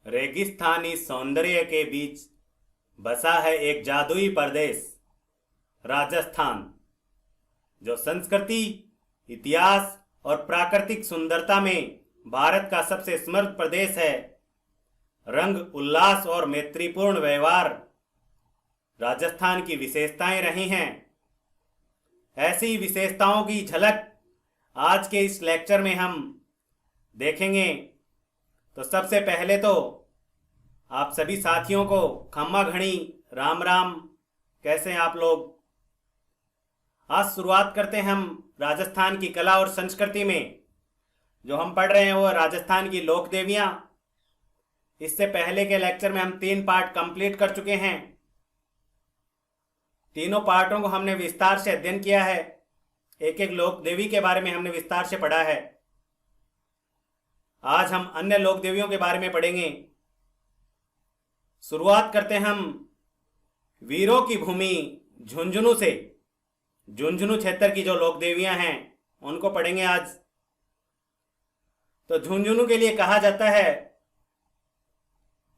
रेगिस्तानी सौंदर्य के बीच बसा है एक जादुई प्रदेश राजस्थान, जो संस्कृति, इतिहास और प्राकृतिक सुंदरता में भारत का सबसे समृद्ध प्रदेश है। रंग, उल्लास और मैत्रीपूर्ण व्यवहार राजस्थान की विशेषताएं रही हैं। ऐसी विशेषताओं की झलक आज के इस लेक्चर में हम देखेंगे। तो सबसे पहले तो आप सभी साथियों को खम्मा घड़ी राम राम। कैसे हैं आप लोग? आज शुरुआत करते हैं हम राजस्थान की कला और संस्कृति में। जो हम पढ़ रहे हैं वो राजस्थान की लोक देवियां। इससे पहले के लेक्चर में हम 3 पार्ट कंप्लीट कर चुके हैं। तीनों पार्टों को हमने विस्तार से अध्ययन किया है। एक एक लोक देवी के बारे में हमने विस्तार से पढ़ा है। आज हम अन्य लोक देवियों के बारे में पढ़ेंगे। शुरुआत करते हैं हम वीरों की भूमि झुंझुनू से। झुंझुनू क्षेत्र की जो लोक देवियां हैं उनको पढ़ेंगे आज। तो झुंझुनू के लिए कहा जाता है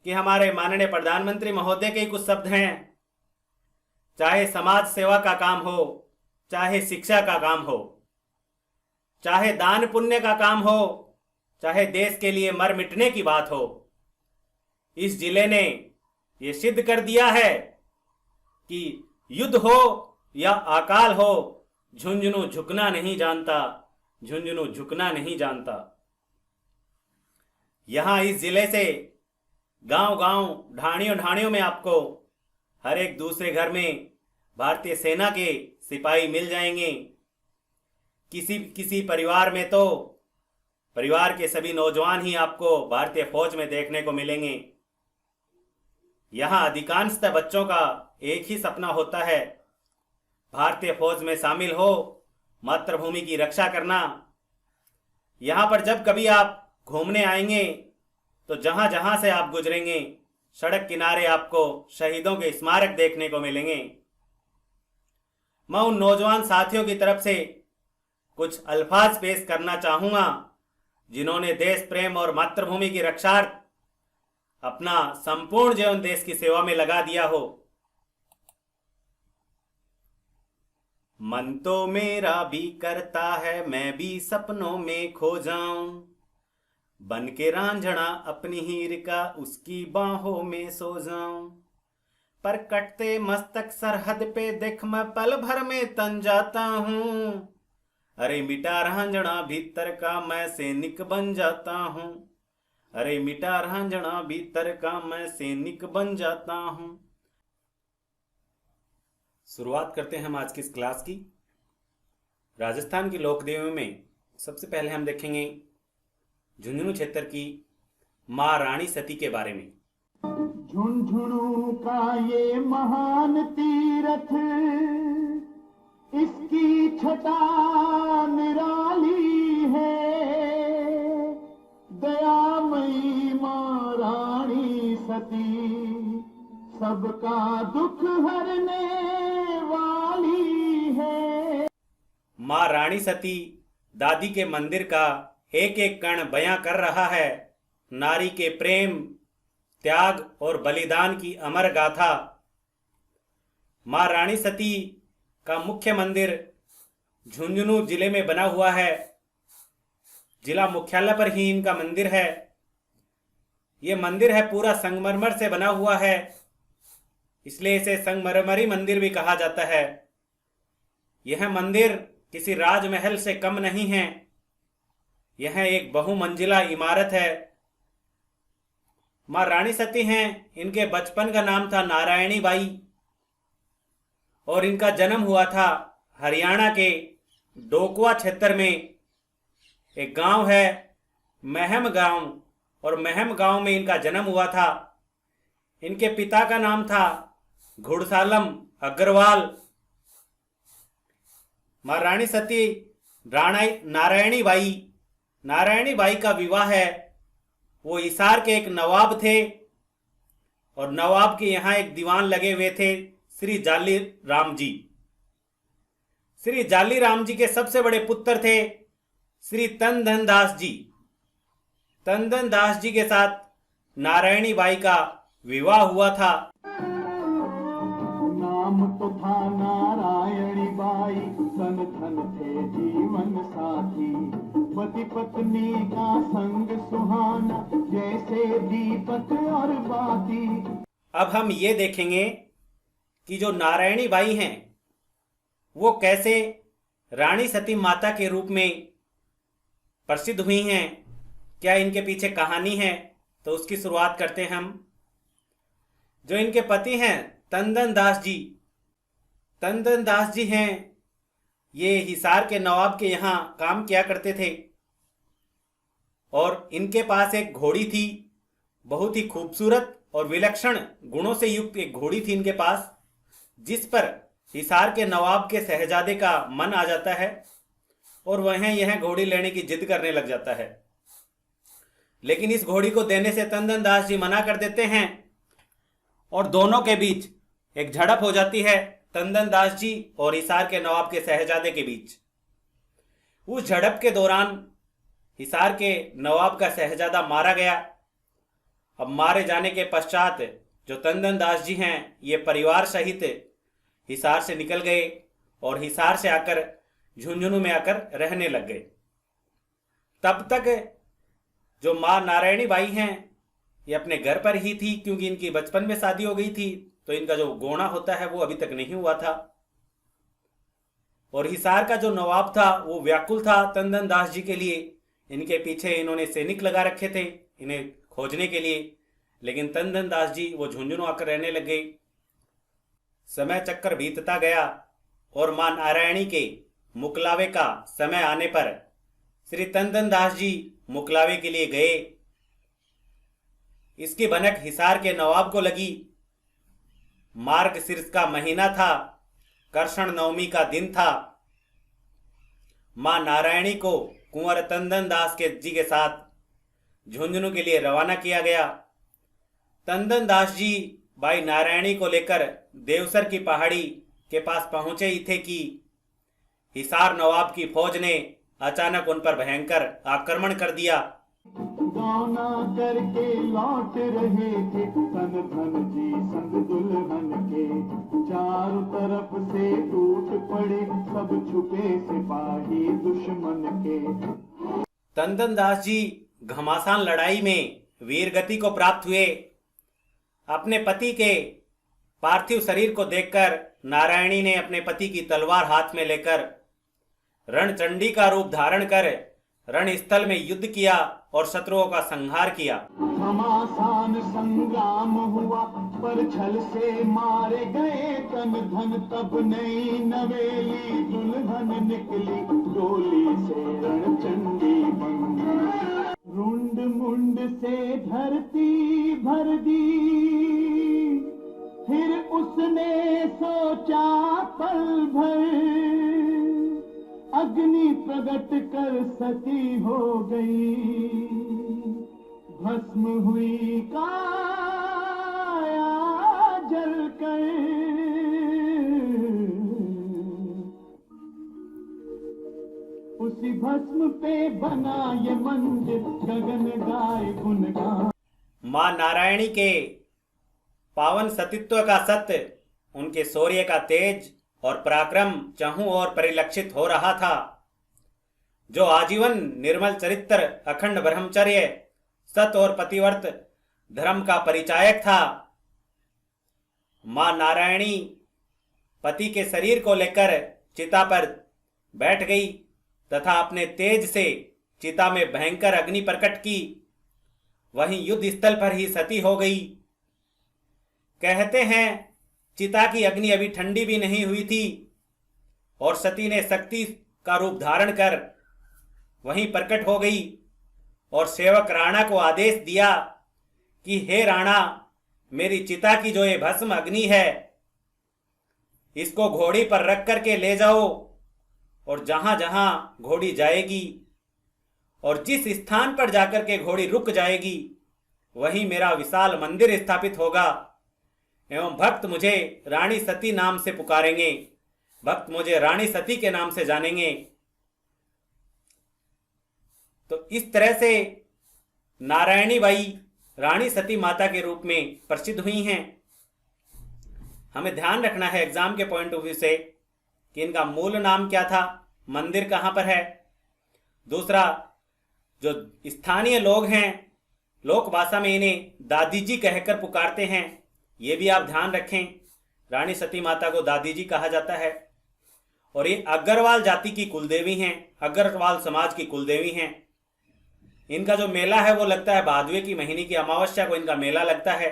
कि हमारे माननीय प्रधानमंत्री महोदय के कुछ शब्द हैं। चाहे समाज सेवा का काम हो, चाहे शिक्षा का काम हो, चाहे दान पुण्य का काम हो, चाहे देश के लिए मर मिटने की बात हो, इस जिले ने ये सिद्ध कर दिया है कि युद्ध हो या अकाल हो, झुंझुनू झुकना नहीं जानता। झुंझुनू झुकना नहीं जानता। यहां इस जिले से गांव गांव, ढाणियों ढाणियों में आपको हर एक दूसरे घर में भारतीय सेना के सिपाही मिल जाएंगे। किसी किसी परिवार में तो परिवार के सभी नौजवान ही आपको भारतीय फौज में देखने को मिलेंगे। यहां अधिकांशतः बच्चों का एक ही सपना होता है, भारतीय फौज में शामिल हो, मातृभूमि की रक्षा करना। यहां पर जब कभी आप घूमने आएंगे तो जहां जहां से आप गुजरेंगे, सड़क किनारे आपको शहीदों के स्मारक देखने को मिलेंगे। मैं उन नौजवान साथियों की तरफ से कुछ अल्फाज पेश करना चाहूंगा जिन्होंने देश प्रेम और मातृभूमि की रक्षार्थ अपना संपूर्ण जीवन देश की सेवा में लगा दिया हो। मन तो मेरा भी करता है मैं भी सपनों में खो जाऊं, बन के रांझना अपनी हीर का उसकी बाहों में सो जाऊं। पर कटते मस्तक सरहद पे देख मैं पल भर में तन जाता हूं। अरे मिटा रांझना भीतर का मैं सैनिक बन जाता हूं। अरे मिटा रांझना भीतर का मैं सैनिक बन जाता हूं। शुरुआत करते हैं हम आज की इस क्लास की। राजस्थान की लोक देवियों में सबसे पहले हम देखेंगे झुंझुनू क्षेत्र की मां रानी सती के बारे में। झुंझुनू का ये महान तीरथ, इसकी छटा निराली है। दयामयी मां रानी सती सबका दुख हरने वाली है। मां रानी सती दादी के मंदिर का एक एक कण बयां कर रहा है। नारी के प्रेम, त्याग और बलिदान की अमर गाथा। मां रानी सती का मुख्य मंदिर झुंझुनू जिले में बना हुआ है। जिला मुख्यालय पर ही इनका मंदिर है। ये मंदिर है पूरा संगमरमर से बना हुआ है, इसलिए इसे संगमरमरी मंदिर भी कहा जाता है। यह मंदिर किसी राजमहल से कम नहीं है। यह एक बहुमंजिला इमारत है। मां रानी सती हैं, इनके बचपन का नाम था नारायणी बाई और इनका जन्म हुआ था हरियाणा के डोकवा क्षेत्र में। एक गांव है महम गांव, और महम गांव में इनका जन्म हुआ था। इनके पिता का नाम था घुड़सालम अग्रवाल। मां रानी सती नारायणी बाई का विवाह है। वो हिसार के एक नवाब थे और नवाब के यहाँ एक दीवान लगे हुए थे, श्री जाली राम जी। श्री जाली राम जी के सबसे बड़े पुत्र थे श्री तनधन दास जी। तनधन दास जी के साथ नारायणी बाई का विवाह हुआ था। नाम तो था नारायणी बाई, तन धन थे जीवन साथी, पति पत्नी का संग सुहाना, जैसे दीपक और बाती। अब हम ये देखेंगे कि जो नारायणी बाई हैं वो कैसे रानी सती माता के रूप में प्रसिद्ध हुई हैं, क्या इनके पीछे कहानी है। तो उसकी शुरुआत करते हैं हम। जो इनके पति हैं तंदन दास जी, तंदन दास जी हैं, ये हिसार के नवाब के यहाँ काम किया करते थे और इनके पास एक घोड़ी थी, बहुत ही खूबसूरत और विलक्षण गुणों से युक्त एक घोड़ी थी इनके पास, जिस पर हिसार के नवाब के शहजादे का मन आ जाता है और वह यह घोड़ी लेने की जिद करने लग जाता है। लेकिन इस घोड़ी को देने से तंदन दास जी मना कर देते हैं और दोनों के बीच एक झड़प हो जाती है, तंदन दास जी और हिसार के नवाब के शहजादे के बीच। उस झड़प के दौरान हिसार के नवाब का शहजादा मारा गया। अब मारे जाने के पश्चात जो तंदन दास जी हैं ये परिवार सहित हिसार से निकल गए और हिसार से आकर झुंझुनू में आकर रहने लग गए। तब तक जो माँ नारायणी बाई हैं ये अपने घर पर ही थी, क्योंकि इनकी बचपन में शादी हो गई थी, तो इनका जो गोना होता है वो अभी तक नहीं हुआ था। और हिसार का जो नवाब था वो व्याकुल था तंदन दास जी के लिए, इनके पीछे इन्होंने सैनिक लगा रखे थे इन्हें खोजने के लिए, लेकिन तंदन दास जी वो झुंझुनू आकर रहने लग गए। समय चक्कर बीतता गया और मां नारायणी के मुकलावे का समय आने पर श्री तंदन दास जी मुकलावे के लिए गए। इसकी भनक हिसार के नवाब को लगी। मार्गशीर्ष का महीना था, कर्षण नवमी का दिन था। मां नारायणी को कुंवर तंदन दास के जी के साथ झुंझुनू के लिए रवाना किया गया। तंदन दास जी भाई नारायणी को लेकर देवसर की पहाड़ी के पास पहुंचे ही थे कि हिसार नवाब की फौज ने अचानक उन पर भयंकर आक्रमण कर दिया। गाना करके लौट रहे थे तन धन जी संग दुल्हन के, चारों तरफ से टूट पड़े सब छुपे सिपाही दुश्मन के। तंदन दास जी घमासान लड़ाई में वीरगति को प्राप्त हुए। अपने पति के पार्थिव शरीर को देखकर नारायणी ने अपने पति की तलवार हाथ में लेकर रणचंडी का रूप धारण कर रणस्थल में युद्ध किया और शत्रुओं का संहार किया। घमासान संग्राम हुआ पर छल से मारे गए तन धन, तब नई नवेली दुल्हन निकली डोली से रणचंडी बन। रुंड मुंड से धरती भर दी, फिर उसने सोचा पल भर, अग्नि प्रगट कर सती हो गई, भस्म हुई काया जलकर। उसी भस्म पे बना ये मंदिर, गगन गाए गुनगान। मां नारायणी के पावन सतीत्व का सत्य, उनके शौर्य का तेज और पराक्रम चहु और परिलक्षित हो रहा था। जो आजीवन निर्मल चरित्र, अखंड ब्रह्मचर्य, सत और पतिव्रत धर्म का परिचायक था। मां नारायणी पति के शरीर को लेकर चिता पर बैठ गई तथा अपने तेज से चिता में भयंकर अग्नि प्रकट की, वहीं युद्ध स्थल पर ही सती हो गई। कहते हैं चिता की अग्नि अभी ठंडी भी नहीं हुई थी और सती ने शक्ति का रूप धारण कर वहीं प्रकट हो गई और सेवक राणा को आदेश दिया कि हे राणा, मेरी चिता की जो ये भस्म अग्नि है इसको घोड़ी पर रख करके ले जाओ, और जहां जहां घोड़ी जाएगी और जिस स्थान पर जाकर के घोड़ी रुक जाएगी वहीं मेरा विशाल मंदिर स्थापित होगा एवं भक्त मुझे रानी सती नाम से पुकारेंगे, भक्त मुझे रानी सती के नाम से जानेंगे। तो इस तरह से नारायणी बाई रानी सती माता के रूप में प्रसिद्ध हुई हैं। हमें ध्यान रखना है एग्जाम के पॉइंट ऑफ व्यू से कि इनका मूल नाम क्या था, मंदिर कहाँ पर है। दूसरा, जो स्थानीय लोग हैं लोक भाषा में इन्हें दादी जी कहकर पुकारते हैं, ये भी आप ध्यान रखें। रानी सती माता को दादी जी कहा जाता है। और ये अग्रवाल जाति की कुलदेवी हैं, अग्रवाल समाज की कुलदेवी हैं। इनका जो मेला है वो लगता है भादवे की महीने की अमावस्या को इनका मेला लगता है।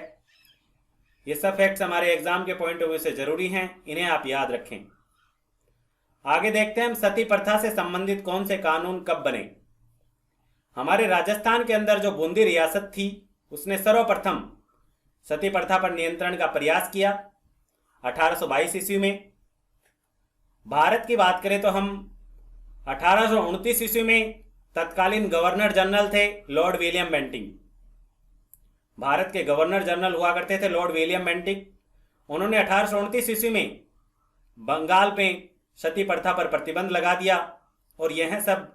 ये सब फैक्ट्स हमारे एग्जाम के पॉइंट ऑफ व्यू से जरूरी हैं, इन्हें आप याद रखें। आगे देखते हैं हम सती प्रथा से संबंधित कौन से कानून कब बने। हमारे राजस्थान के अंदर जो बूंदी रियासत थी उसने सर्वप्रथम सती प्रथा पर नियंत्रण का प्रयास किया 1822 ईस्वी में। भारत की बात करें तो हम 1829 ईस्वी में तत्कालीन गवर्नर जनरल थे लॉर्ड विलियम बेंटिंक। भारत के गवर्नर जनरल हुआ करते थे लॉर्ड विलियम बेंटिंक। उन्होंने 1829 ईस्वी में बंगाल में सती प्रथा पर प्रतिबंध लगा दिया और यह सब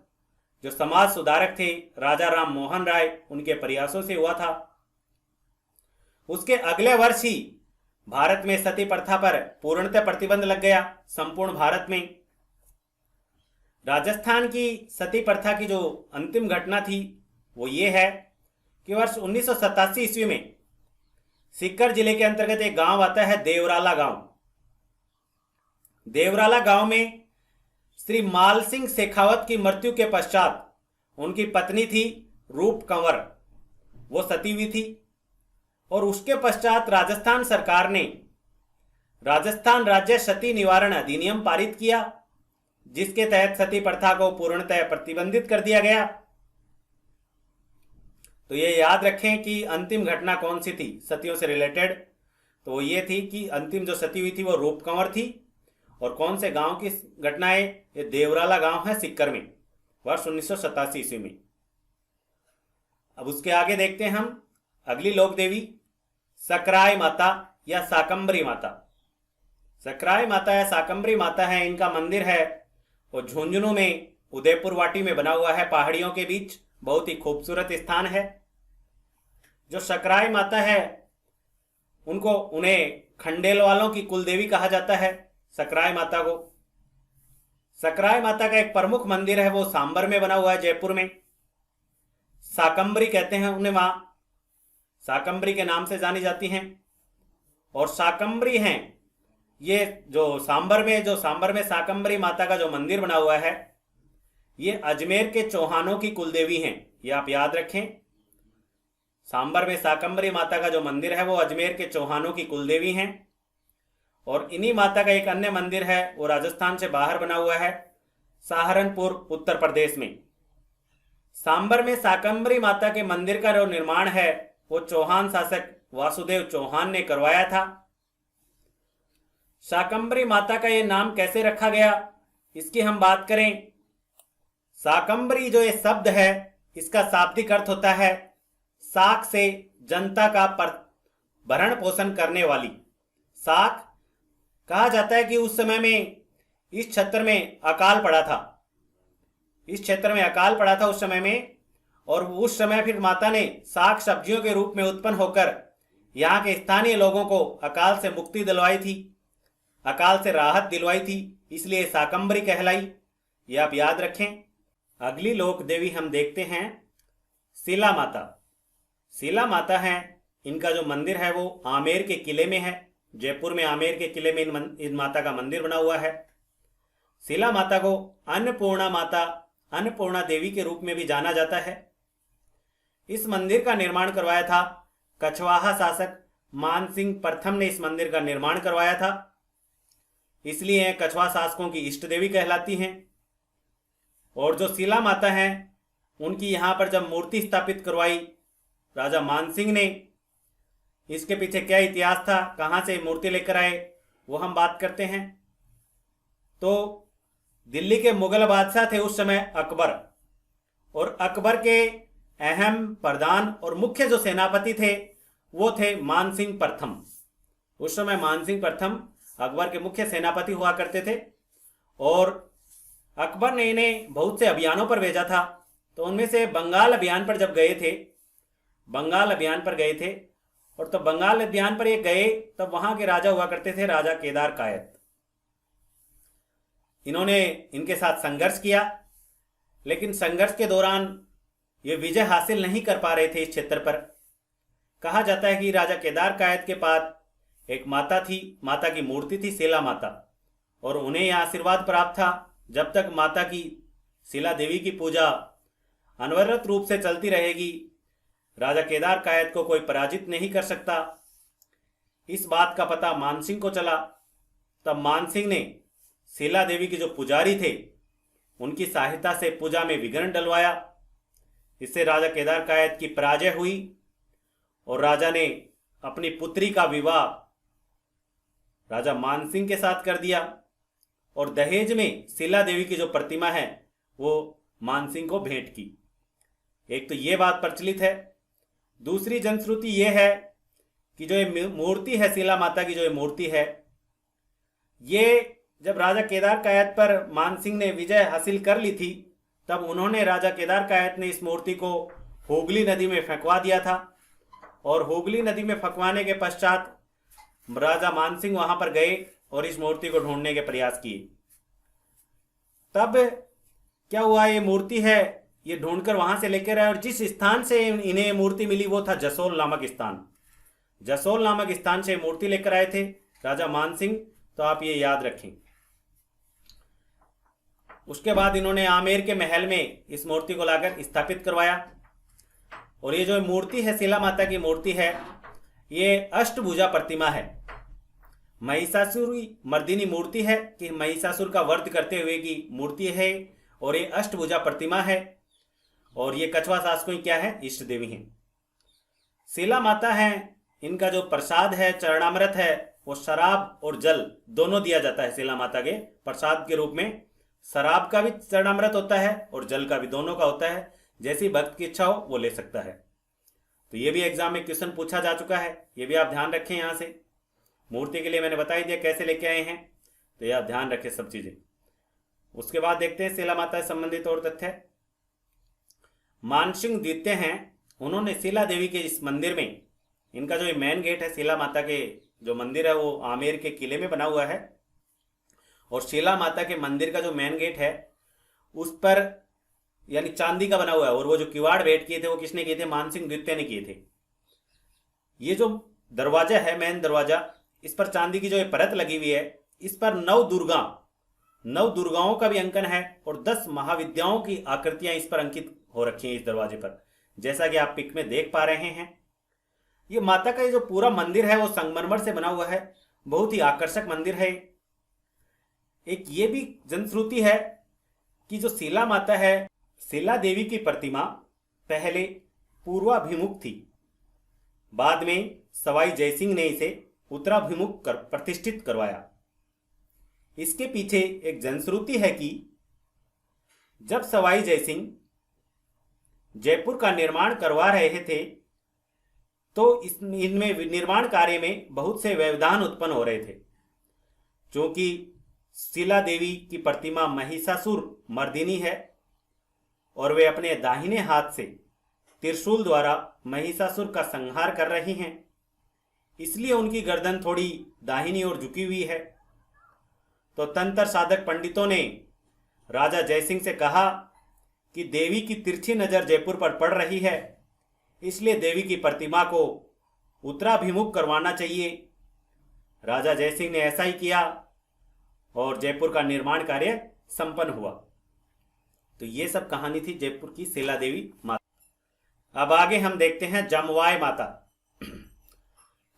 जो समाज सुधारक थे राजा राम मोहन राय उनके प्रयासों से हुआ था। उसके अगले वर्ष ही भारत में सती प्रथा पर पूर्णतः प्रतिबंध लग गया संपूर्ण भारत में। राजस्थान की सती प्रथा की जो अंतिम घटना थी वो ये है कि वर्ष 1987 ईस्वी में सीकर जिले के अंतर्गत एक गांव आता है देवराला गांव। देवराला गांव में श्री माल सिंह शेखावत की मृत्यु के पश्चात उनकी पत्नी थी रूप कंवर, वो सती हुई थी। और उसके पश्चात राजस्थान सरकार ने राजस्थान राज्य सती निवारण अधिनियम पारित किया, जिसके तहत सती प्रथा को पूर्णतः प्रतिबंधित कर दिया गया। तो ये याद रखें कि अंतिम घटना कौन सी थी सतियों से रिलेटेड, तो वो ये थी कि अंतिम जो सती हुई थी वो रूप कंवर थी। और कौन से गांव की घटना है, ये देवराला गांव है सिक्कर में, वर्ष 1987 ईस्वी में। अब उसके आगे देखते हैं हम अगली लोक देवी सकराय माता या साकंबरी माता। सकराय माता या साकंबरी माता है, इनका मंदिर है वो झुंझुनू में उदयपुर वाटी में बना हुआ है, पहाड़ियों के बीच, बहुत ही खूबसूरत स्थान है। जो सकराय माता है उन्हें खंडेल वालों की कुलदेवी कहा जाता है सकराय माता को। सकराय माता का एक प्रमुख मंदिर है वो सांबर में बना हुआ है जयपुर में। साकंबरी कहते हैं उन्हें, वहां साकंबरी के नाम से जानी जाती हैं। और साकंबरी हैं ये जो सांबर में साकंबरी माता का जो मंदिर बना हुआ है ये अजमेर के चौहानों की कुलदेवी हैं, ये आप याद रखें। सांबर में साकंबरी माता का जो मंदिर है वो अजमेर के चौहानों की कुलदेवी हैं। और इन्हीं माता का एक अन्य मंदिर है वो राजस्थान से बाहर बना हुआ है सहारनपुर उत्तर प्रदेश में। सांबर में साकंबरी माता के मंदिर का जो निर्माण है वो चौहान शासक वासुदेव चौहान ने करवाया था। साकंबरी माता का ये नाम कैसे रखा गया इसकी हम बात करें। साकंबरी जो ये शब्द है इसका शाब्दिक अर्थ होता है साक से जनता का भरण पोषण करने वाली। साक कहा जाता है कि उस समय में इस क्षेत्र में अकाल पड़ा था उस समय में। और उस समय फिर माता ने साग सब्जियों के रूप में उत्पन्न होकर यहाँ के स्थानीय लोगों को अकाल से मुक्ति दिलवाई थी, अकाल से राहत दिलवाई थी, इसलिए साकंबरी कहलाई, ये आप याद रखें। अगली लोक देवी हम देखते हैं शिला माता। शिला माता है, इनका जो मंदिर है वो आमेर के किले में है, जयपुर में आमेर के किले में इन माता का मंदिर बना हुआ है। शिला माता को अन्नपूर्णा देवी के रूप में भी जाना जाता है। इस मंदिर का निर्माण करवाया था कछवाहा शासक मानसिंह प्रथम ने इस मंदिर का निर्माण करवाया था, इसलिए कछवा शासकों की इष्ट देवी कहलाती हैं। और जो शिला माता हैं उनकी यहाँ पर जब मूर्ति स्थापित करवाई राजा मानसिंह ने, इसके पीछे क्या इतिहास था, कहाँ से मूर्ति लेकर आए, वो हम बात करते हैं। तो दिल्ली के मुगल बादशाह थे उस समय अकबर, और अकबर के अहम प्रधान और मुख्य जो सेनापति थे वो थे मानसिंह प्रथम। उस समय मानसिंह प्रथम अकबर के मुख्य सेनापति हुआ करते थे। और अकबर ने इन्हें बहुत से अभियानों पर भेजा था। तो उनमें से बंगाल अभियान पर जब गए थे बंगाल अभियान पर गए थे। और तो बंगाल अभियान पर ये गए तब वहां के राजा हुआ करते थे राजा केदार कायत। इन्होंने इनके साथ संघर्ष किया, लेकिन संघर्ष के दौरान ये विजय हासिल नहीं कर पा रहे थे इस क्षेत्र पर। कहा जाता है कि राजा केदार कायत के पास एक माता थी, माता की मूर्ति थी शिला माता, और उन्हें यह आशीर्वाद प्राप्त था जब तक माता की शिला देवी की पूजा अनवरत रूप से चलती रहेगी, राजा केदार कायत को कोई पराजित नहीं कर सकता। इस बात का पता मानसिंह को चला। तब मानसिंह ने शिला देवी के जो पुजारी थे उनकी सहायता से पूजा में विघ्न डलवाया। इससे राजा केदार कायत की पराजय हुई और राजा ने अपनी पुत्री का विवाह राजा मानसिंह के साथ कर दिया और दहेज में शिला देवी की जो प्रतिमा है वो मानसिंह को भेंट की। एक तो ये बात प्रचलित है। दूसरी जनश्रुति ये है कि जो ये मूर्ति है शिला माता की, जो ये मूर्ति है, ये जब राजा केदार कायत पर मानसिंह ने विजय हासिल कर ली थी तब उन्होंने राजा केदार कायत ने इस मूर्ति को हुगली नदी में फेंकवा दिया था। और हुगली नदी में फेंकवाने के पश्चात राजा मानसिंह वहां पर गए और इस मूर्ति को ढूंढने के प्रयास किए। तब क्या हुआ, ये मूर्ति है ये ढूंढकर वहां से लेकर आए और जिस स्थान से इन्हें मूर्ति मिली वो था जसोल नामक स्थान। जसोल नामक स्थान से मूर्ति लेकर आए थे राजा मानसिंह, तो आप ये याद रखें। उसके बाद इन्होंने आमेर के महल में इस मूर्ति को लाकर स्थापित करवाया। और ये जो मूर्ति है शिला माता की मूर्ति है, ये अष्टभुजा प्रतिमा है। महिषासुर मर्दिनी मूर्ति है कि महिषासुर का वध करते हुए की मूर्ति है, और ये अष्टभुजा प्रतिमा है। और ये कछवा शासकों क्या है, इष्ट देवी हैं। शिला माता है, इनका जो प्रसाद है चरणामृत है वो शराब और जल दोनों दिया जाता है। शिला माता के प्रसाद के रूप में शराब का भी चरणामृत होता है और जल का भी, दोनों का होता है। जैसी भक्त की इच्छा हो वो ले सकता है। तो ये भी एग्जाम में क्वेश्चन पूछा जा चुका है, ये भी आप ध्यान रखें। यहाँ से मूर्ति के लिए मैंने बता ही दिया कैसे लेके आए हैं, तो ये आप ध्यान रखें सब चीजें। उसके बाद देखते हैं शिला माता से संबंधित और तथ्य। मानसिंह द्वितीय हैं, उन्होंने शिला देवी के इस मंदिर में, इनका जो मेन गेट है शिला माता के जो मंदिर है वो आमेर के किले में बना हुआ है। और शिला माता के मंदिर का जो मेन गेट है उस पर यानी चांदी का बना हुआ है। और वो जो किवाड़ भेंट किए थे वो किसने किए थे, मानसिंह द्वितीय ने किए थे। ये जो दरवाजा है मेन दरवाजा, इस पर चांदी की जो परत लगी हुई है, इस पर 9 दुर्गाओं का भी अंकन है और 10 महाविद्याओं की आकृतियां इस पर अंकित हो रखी हैं इस दरवाजे पर, जैसा कि आप पिक में देख पा रहे हैं। ये माता का ये जो पूरा मंदिर है वो संगमरमर से बना हुआ है, बहुत ही आकर्षक मंदिर है। एक ये भी जनश्रुति है कि जो शिला माता है, शिला देवी की प्रतिमा पहले पूर्वाभिमुख थी, बाद में सवाई जयसिंह ने इसे उत्तराभिमुख कर प्रतिष्ठित करवाया। इसके पीछे एक जनश्रुति है कि जब सवाई जयसिंह जयपुर का निर्माण करवा रहे थे तो इनमें निर्माण कार्य में बहुत से व्यवधान उत्पन्न हो रहे थे, क्योंकि शिला देवी की प्रतिमा महिषासुर मर्दिनी है और वे अपने दाहिने हाथ से त्रिशूल द्वारा महिषासुर का संहार कर रही हैं, इसलिए उनकी गर्दन थोड़ी दाहिनी ओर झुकी हुई है। तो तंत्र साधक पंडितों ने राजा जयसिंह से कहा कि देवी की तिरछी नजर जयपुर पर पड़ रही है, इसलिए देवी की प्रतिमा को उत्तराभिमुख करवाना चाहिए। राजा जयसिंह ने ऐसा ही किया और जयपुर का निर्माण कार्य संपन्न हुआ। तो ये सब कहानी थी जयपुर की शिला देवी माता। अब आगे हम देखते हैं जमवाय माता।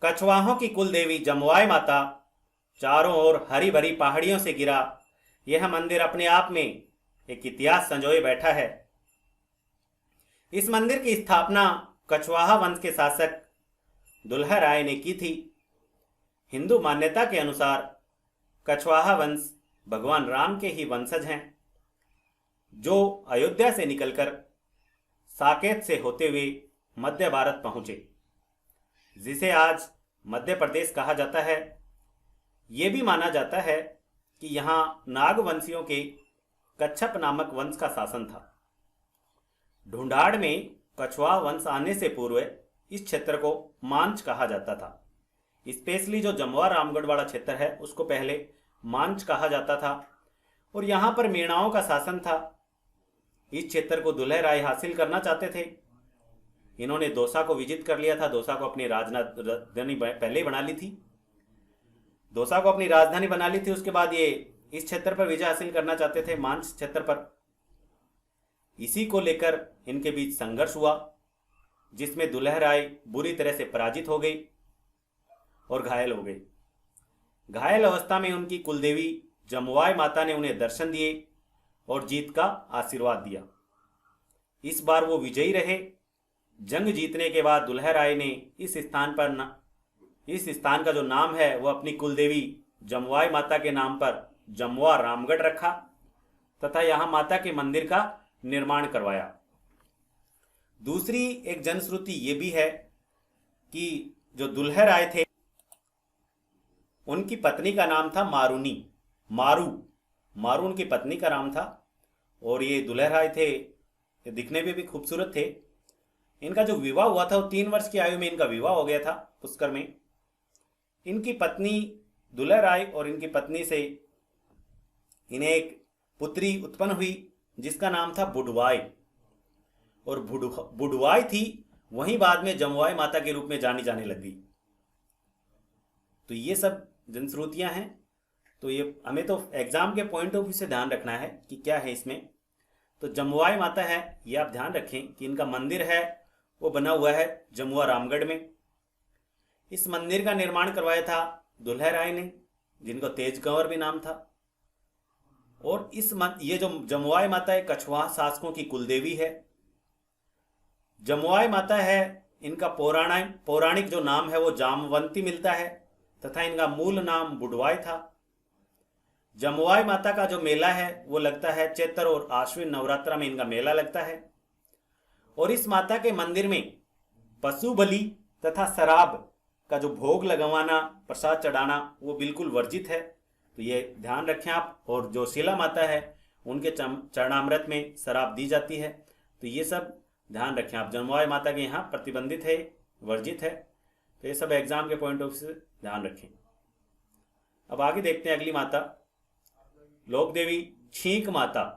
कछवाहों की कुल देवी जमवाय माता चारों ओर हरी भरी पहाड़ियों से घिरा यह मंदिर अपने आप में एक इतिहास संजोए बैठा है। इस मंदिर की स्थापना कछवाहा वंश के शासक दुल्हा राय ने की थी। हिंदू मान्यता के अनुसार कछवाहा वंश भगवान राम के ही वंशज हैं, जो अयोध्या से निकलकर साकेत से होते हुए मध्य भारत पहुंचे, जिसे आज मध्य प्रदेश कहा जाता है। ये भी माना जाता है कि यहाँ नागवंशियों के कच्छप नामक वंश का शासन था। ढूंढाड़ में कछवा वंश आने से पूर्व इस क्षेत्र को मांच कहा जाता था। स्पेशली जो जमवा रामगढ़ वाला क्षेत्र है उसको पहले मांच कहा जाता था और यहाँ पर मीणाओं का शासन था। इस क्षेत्र को दुल्हे राय हासिल करना चाहते थे। इन्होंने दौसा को विजित कर लिया था। दौसा को अपनी राजधानी पहले ही बना ली थी। दौसा को अपनी राजधानी बना ली थी। उसके बाद ये इस क्षेत्र पर विजय हासिल करना चाहते थे, मांच क्षेत्र पर। इसी को लेकर इनके बीच संघर्ष हुआ जिसमें दुल्हे राय बुरी तरह से पराजित हो गई और घायल हो गई। घायल अवस्था में उनकी कुलदेवी जमवाय माता ने उन्हें दर्शन दिए और जीत का आशीर्वाद दिया। इस बार वो विजयी रहे। जंग जीतने के बाद दुल्हे राय ने इस स्थान का जो नाम है वो अपनी कुलदेवी जमवाय माता के नाम पर जमवा रामगढ़ रखा तथा यहाँ माता के मंदिर का निर्माण करवाया। दूसरी एक जनश्रुति ये भी है कि जो दुल्हे राय थे उनकी पत्नी का नाम था मारू उनकी पत्नी का नाम था और ये दुल्हे राय थे, ये दिखने में भी खूबसूरत थे। इनका जो विवाह हुआ था वो 3 वर्ष की आयु में इनका विवाह हो गया था पुष्कर में। इनकी पत्नी दुल्हे राय और इनकी पत्नी से इन्हें एक पुत्री उत्पन्न हुई जिसका नाम था बुडवाई और बुडवाई थी वहीं बाद में जमवाई माता के रूप में जानी जाने लगी। तो ये सब जनश्रुतियां हैं। तो ये हमें तो एग्जाम के पॉइंट ऑफ व्यू से ध्यान रखना है कि क्या है इसमें। तो जमवाई माता है, ये आप ध्यान रखें कि इनका मंदिर है वो बना हुआ है जमुआ रामगढ़ में। इस मंदिर का निर्माण करवाया था दुल्हे राय ने, जिनको तेज कंवर भी नाम था। और ये जो जमुआई माता है कछवा शासकों की कुलदेवी है। जमुआई माता है, इनका पौराणिक जो नाम है वो जामवंती मिलता है तथा इनका मूल नाम बुडवाई था। जमुआई माता का जो मेला है वो लगता है चैत्र और आश्विन नवरात्रा में इनका मेला लगता है। और इस माता के मंदिर में पशु बलि तथा शराब का जो भोग लगवाना, प्रसाद चढ़ाना वो बिल्कुल वर्जित है। तो ये ध्यान रखें आप। और जो शिला माता है उनके चरणामृत में शराब दी जाती है। तो ये सब ध्यान रखें आप। जमुआई माता के यहाँ प्रतिबंधित है, वर्जित है। तो ये सब एग्जाम के पॉइंट ऑफ व्यू से ध्यान रखें। अब आगे देखते हैं अगली माता, लोक देवी छींक माता।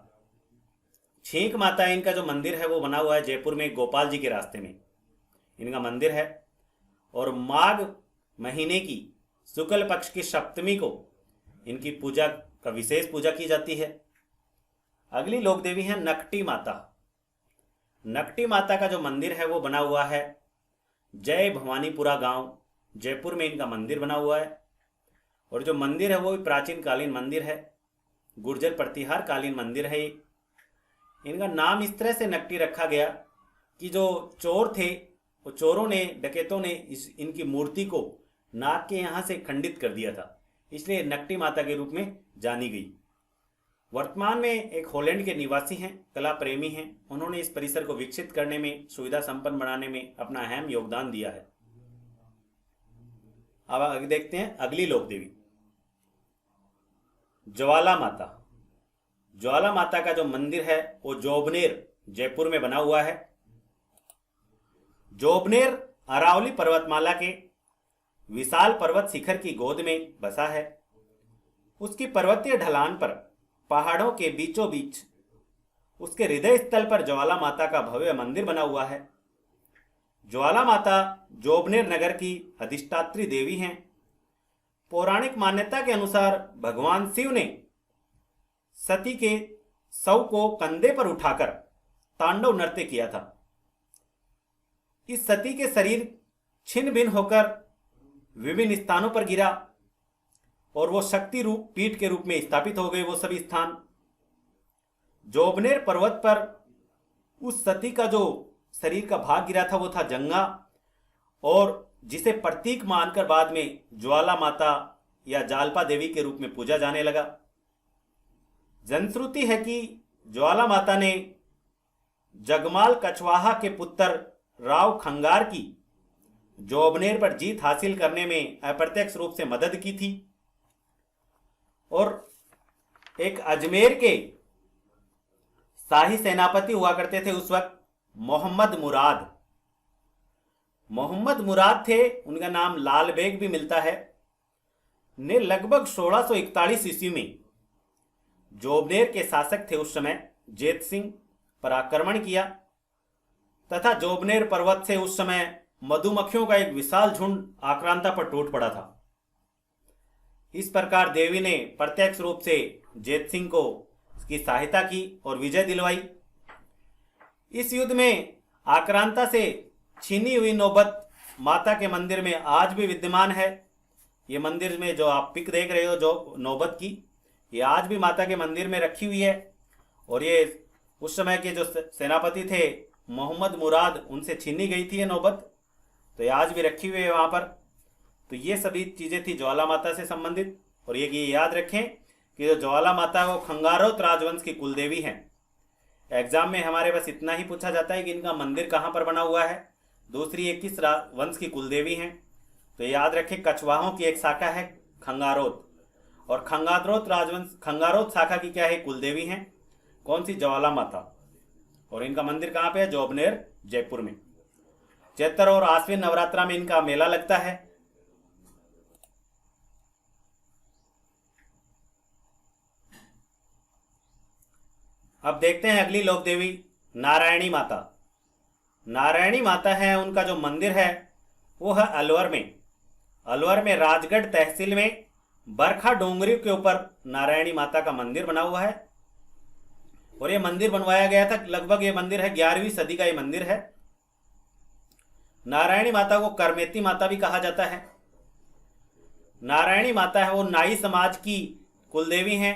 छींक माता इनका जो मंदिर है वो बना हुआ है जयपुर में गोपाल जी के रास्ते में इनका मंदिर है। और माघ महीने की शुक्ल पक्ष की सप्तमी को इनकी पूजा का विशेष पूजा की जाती है। अगली लोक देवी है नकटी माता। नकटी माता का जो मंदिर है वो बना हुआ है जय भवानीपुरा गांव, जयपुर में इनका मंदिर बना हुआ है। और जो मंदिर है वो भी प्राचीन कालीन मंदिर है, गुर्जर प्रतिहार कालीन मंदिर है। इनका नाम इस तरह से नकटी रखा गया कि जो चोर थे वो चोरों ने, डकैतों ने इनकी मूर्ति को नाक के यहाँ से खंडित कर दिया था, इसलिए नकटी माता के रूप में जानी गई। वर्तमान में एक हॉलैंड के निवासी हैं, कला प्रेमी हैं। उन्होंने इस परिसर को विकसित करने में, सुविधा संपन्न बनाने में अपना अहम योगदान दिया है। अब आगे देखते हैं अगली लोक देवी ज्वाला माता। ज्वाला माता का जो मंदिर है वो जोबनेर, जयपुर में बना हुआ है। जोबनेर अरावली पर्वतमाला के विशाल पर्वत शिखर की गोद में बसा है। उसकी पर्वतीय ढलान पर पहाड़ों के बीचों बीच उसके हृदय स्थल पर ज्वाला माता का भव्य मंदिर बना हुआ है। ज्वाला माता जोबनेर नगर की अधिष्ठात्री देवी हैं। पौराणिक मान्यता के अनुसार भगवान शिव ने सती के शव को कंधे पर उठाकर तांडव नृत्य किया था। इस सती के शरीर छिन्न भिन्न होकर विभिन्न स्थानों पर गिरा और वो शक्ति रूप पीठ के रूप में स्थापित हो गए वो सभी स्थान। जोबनेर पर्वत पर उस सती का जो शरीर का भाग गिरा था वो था जंगा, और जिसे प्रतीक मानकर बाद में ज्वाला माता या जालपा देवी के रूप में पूजा जाने लगा। जनश्रुति है कि ज्वाला माता ने जगमाल कछवाहा के पुत्र राव खंगार की जोबनेर पर जीत हासिल करने में अप्रत्यक्ष रूप से मदद की थी। और एक अजमेर के शाही सेनापति हुआ करते थे उस वक्त, मोहम्मद मुराद। मोहम्मद मुराद थे, उनका नाम लाल बेग भी मिलता है, ने लगभग 1641 ईस्वी में जोबनेर के शासक थे उस समय जेत सिंह पर आक्रमण किया तथा जोबनेर पर्वत से उस समय मधुमक्खियों का एक विशाल झुंड आक्रांता पर टूट पड़ा था। इस प्रकार देवी ने प्रत्यक्ष रूप से जेत सिंह को की सहायता की और विजय दिलवाई। इस युद्ध में आक्रांता से छीनी हुई नौबत माता के मंदिर में आज भी विद्यमान है। ये मंदिर में जो आप पिक देख रहे हो जो नौबत की, ये आज भी माता के मंदिर में रखी हुई है। और ये उस समय के जो सेनापति थे मोहम्मद मुराद, उनसे छीनी गई थी ये नौबत, तो ये आज भी रखी हुई है वहाँ पर। तो ये सभी चीज़ें थी ज्वाला माता से संबंधित। और ये याद रखें कि जो ज्वाला माता वो खंगारोत राजवंश की कुलदेवी हैं। एग्जाम में हमारे पास इतना ही पूछा जाता है कि इनका मंदिर कहाँ पर बना हुआ है, दूसरी एक किस वंश की कुलदेवी हैं। तो याद रखें कछवाहों की एक शाखा है खंगारोत, और खंगारोत राजवंश खंगारोत शाखा की क्या है कुलदेवी हैं, कौन सी? ज्वाला माता। और इनका मंदिर कहाँ पे है? जोबनेर, जयपुर में। चैत्र और आश्विन नवरात्रा में इनका मेला लगता है। अब देखते हैं अगली लोक देवी नारायणी माता। नारायणी माता है, उनका जो मंदिर है वो है अलवर में। अलवर में राजगढ़ तहसील में बरखा डोंगरी के ऊपर नारायणी माता का मंदिर बना हुआ है। और ये मंदिर बनवाया गया था, लगभग ये मंदिर है 11वीं सदी का ये मंदिर है। नारायणी माता को करमेती माता भी कहा जाता है। नारायणी माता है वो नाई समाज की कुलदेवी हैं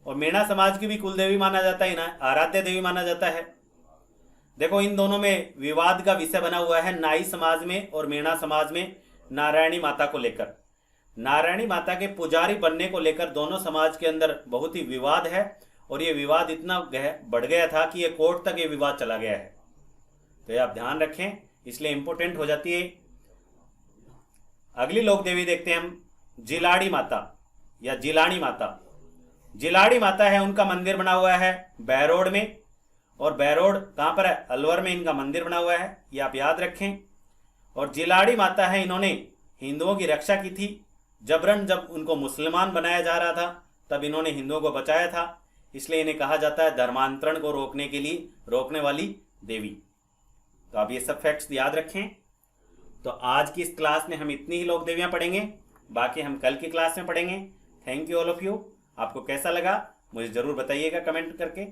और मीणा समाज की भी कुलदेवी माना जाता है, आराध्य देवी माना जाता है। देखो इन दोनों में विवाद का विषय बना हुआ है, नाई समाज में और मीणा समाज में नारायणी माता को लेकर। नारायणी माता के पुजारी बनने को लेकर दोनों समाज के अंदर बहुत ही विवाद है और ये विवाद इतना बढ़ गया था कि ये कोर्ट तक ये विवाद चला गया है। तो ये आप ध्यान रखें, इसलिए इंपॉर्टेंट हो जाती है। अगली लोक देवी देखते हैं हम, जिलाड़ी माता या जिलानी माता। जिलाड़ी माता है, उनका मंदिर बना हुआ है बैरोड में। और बैरोड कहाँ पर है? अलवर में इनका मंदिर बना हुआ है, ये आप याद रखें। और जिलाड़ी माता है, इन्होंने हिंदुओं की रक्षा की थी। जबरन जब उनको मुसलमान बनाया जा रहा था तब इन्होंने हिंदुओं को बचाया था, इसलिए इन्हें कहा जाता है धर्मांतरण को रोकने के लिए रोकने वाली देवी। तो आप ये सब फैक्ट्स याद रखें। तो आज की इस क्लास में हम इतनी ही लोक देवियाँ पढ़ेंगे, बाकी हम कल की क्लास में पढ़ेंगे। Thank you all of you. आपको कैसा लगा मुझे ज़रूर बताइएगा कमेंट करके।